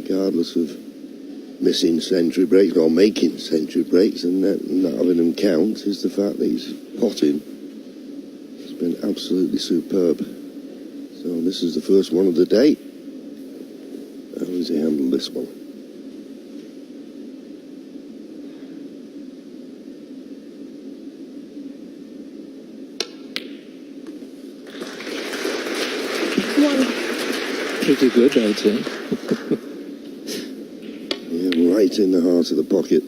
regardless of missing century breaks or making century breaks and not having them count, is the fact that he's potting has been absolutely superb. So this is the first one of the day. How does he handle this one? Pretty good, I'd say. Yeah, right in the heart of the pocket.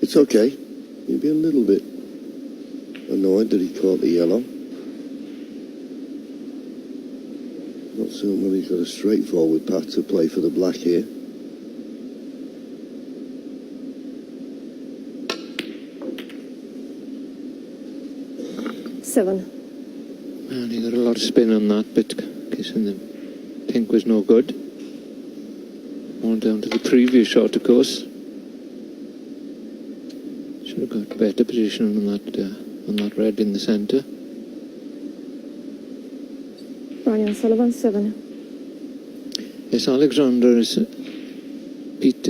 It's okay. You'd be a little bit annoyed that he caught the yellow. Not certain whether he's got a straightforward path to play for the black here. Seven. And he got a lot of spin on that, but kissing the pink was no good. All down to the previous shot, of course. Should have got better position on that red in the centre. Brian Sullivan, 7. Yes, Alexander has beat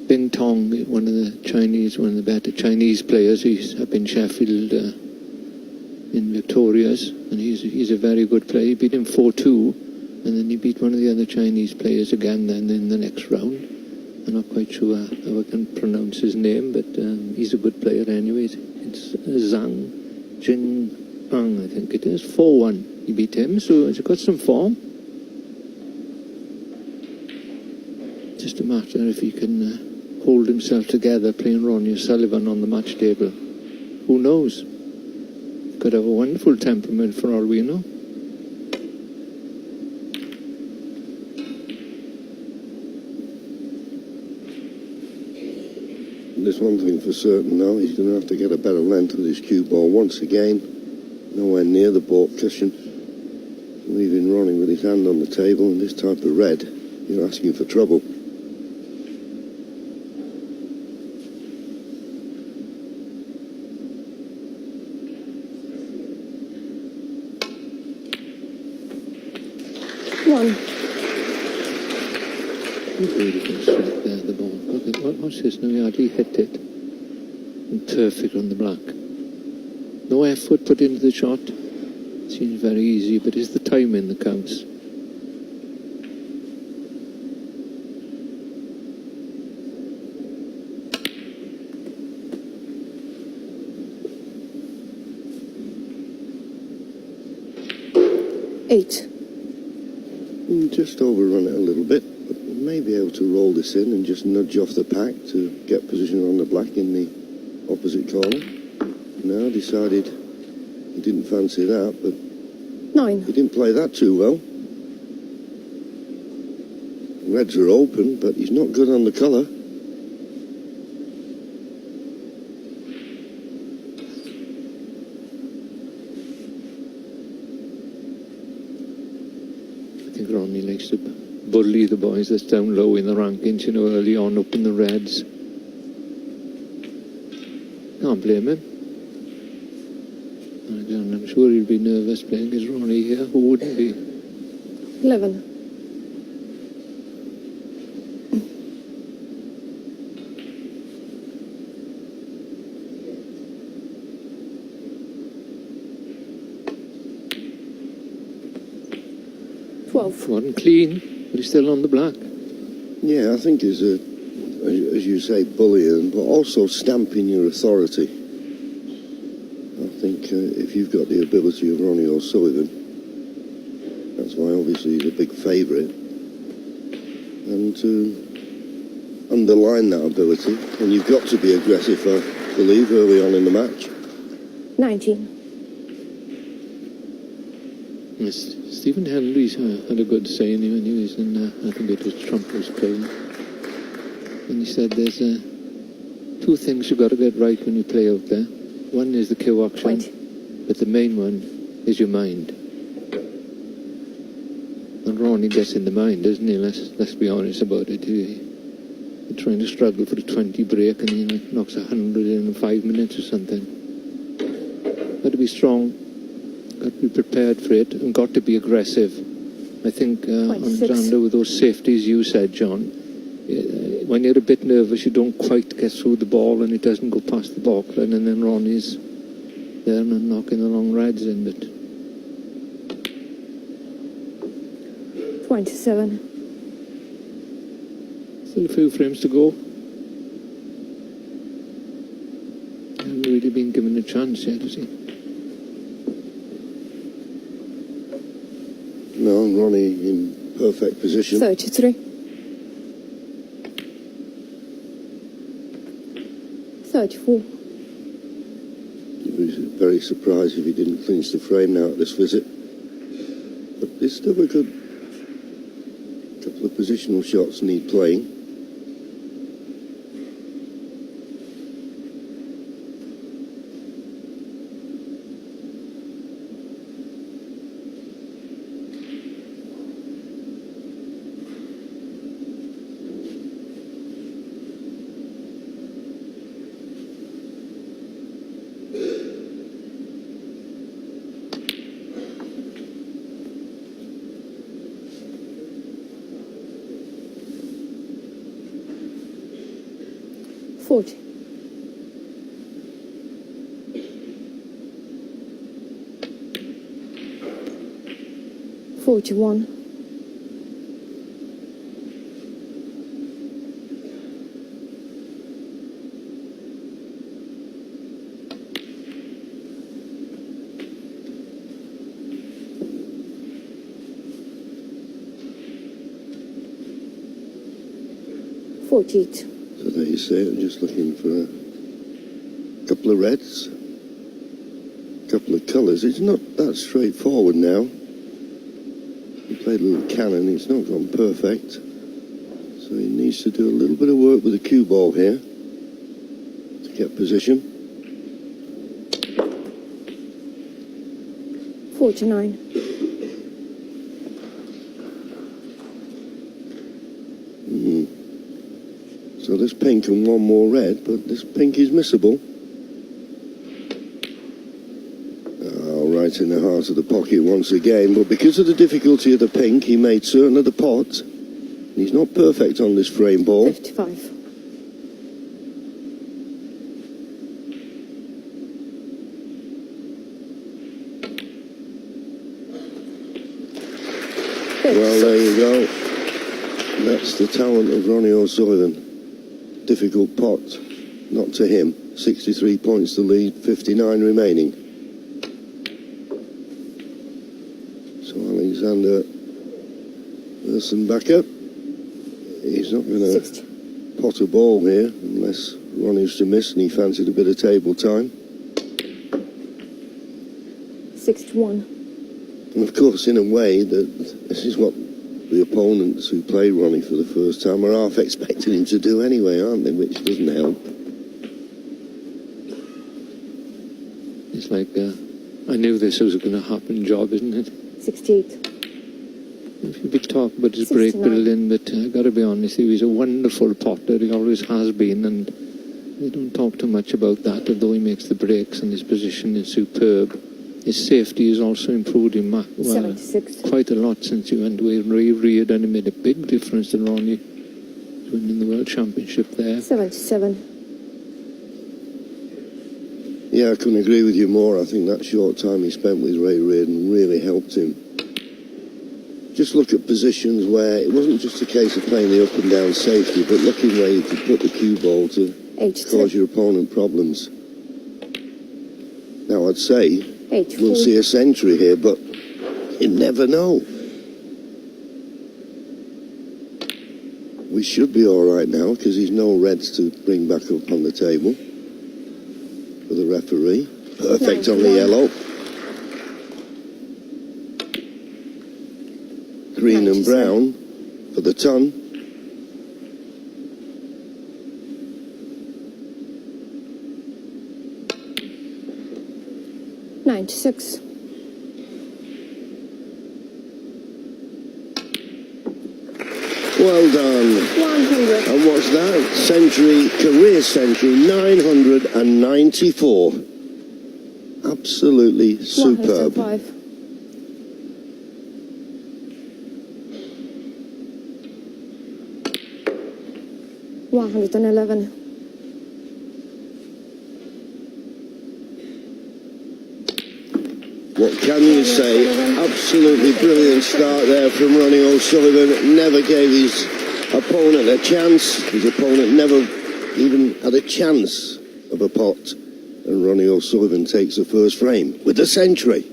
Bing Tong, one of the better Chinese players. He's up in Sheffield in Victoria's, and he's a very good player. He beat him 4-2, and then he beat one of the other Chinese players again then in the next round. I'm not quite sure how I can pronounce his name, but he's a good player anyways. It's Zhang Jinpeng, I think it is. 4-1 he beat him, so he's got some form. Just a matter if he can hold himself together playing Ronnie O'Sullivan on the match table. Who knows? Could have a wonderful temperament for all we know. There's one thing for certain now, he's going to have to get a better length with his cue ball once again. Nowhere near the baulk cushion. Leaving Ronnie with his hand on the table, and this type of red, you're asking for trouble. Beautiful strike there, the ball. What's this? No, he hardly hit it. And perfect on the black. No effort put into the shot. Seems very easy, but it's the timing that counts. Eight. Just overrun it a little bit, but may be able to roll this in and just nudge off the pack to get position on the black in the opposite corner. Now decided he didn't fancy that, but 9. he didn't play that too well. Reds are open, but he's not good on the colour. I think Ronnie likes to bully the boys that's down low in the rankings, you know, early on up in the reds. Can't blame him. And I'm sure he'll be nervous playing against Ronnie here. Who wouldn't be? 11. Wasn't clean, but he's still on the black. Yeah, I think is as you say, bullying, but also stamping your authority. I think if you've got the ability of Ronnie O'Sullivan, that's why obviously he's a big favourite. And to underline that ability, and you've got to be aggressive, I believe, early on in the match. 19. Yes, Stephen Henry's had a good saying when he was in, I think it was Trump was playing. And he said there's two things you've got to get right when you play out there. One is the cue action, but the main one is your mind. And Ronnie gets in the mind, doesn't he? Let's be honest about it. He's trying to struggle for a 20 break and he knocks 100 in 5 minutes or something. Got to be strong, got to be prepared for it, and got to be aggressive. I think on Xander, with those safeties you said, John, when you're a bit nervous, you don't quite get through the ball and it doesn't go past the ball line, and then Ronnie's there and knocking the long reds in. But 27. still a few frames to go. Hasn't really been given a chance yet, has he? No, Ronnie in perfect position. 33. 34. You'd be very surprised if he didn't clinch the frame now at this visit. But it's still a good couple of positional shots need playing. Forty. 41. 48. So there you see, I'm just looking for a couple of reds, a couple of colours. It's not that straightforward now. He played a little cannon, it's not gone perfect. So he needs to do a little bit of work with the cue ball here to get position. 49. So there's pink and one more red, but this pink is missable. Oh, right in the heart of the pocket once again, but because of the difficulty of the pink, he made certain of the pot. He's not perfect on this frame ball. 55. Well, there you go. That's the talent of Ronnie O'Sullivan. Difficult pot, not to him. 63 points to lead, 59 remaining. So Alexander Ursenbacher, he's not going to pot a ball here unless Ronnie's to miss and he fancied a bit of table time. 61. And of course, in a way, that this is what the opponents who play Ronnie for the first time are half expecting him to do anyway, aren't they? Which doesn't help. It's like, I knew this was going to happen job, isn't it? 68. If you big talk about his break 69. building, but I got to be honest, he was a wonderful potter, he always has been, and they don't talk too much about that, although he makes the breaks and his position is superb. His safety has also improved him 76. quite a lot since he went away and reared, and it made a big difference to Ronnie winning the World Championship there. 77. Yeah, I couldn't agree with you more. I think that short time he spent with Ray Reardon really helped him. Just look at positions where it wasn't just a case of playing the up and down safety, but looking where you could put the cue ball to 83. cause your opponent problems. Now, I'd say 84. we'll see a century here, but you never know. We should be all right now because there's no reds to bring back up on the table for the referee. Perfect on the yellow. Green and brown for the ton. Well done. 100. And what's that? Century, career century, 994. Absolutely superb. 105. $111. What can you say? Absolutely brilliant start there from Ronnie O'Sullivan. Never gave his opponent a chance. His opponent never even had a chance of a pot. And Ronnie O'Sullivan takes the first frame with the century.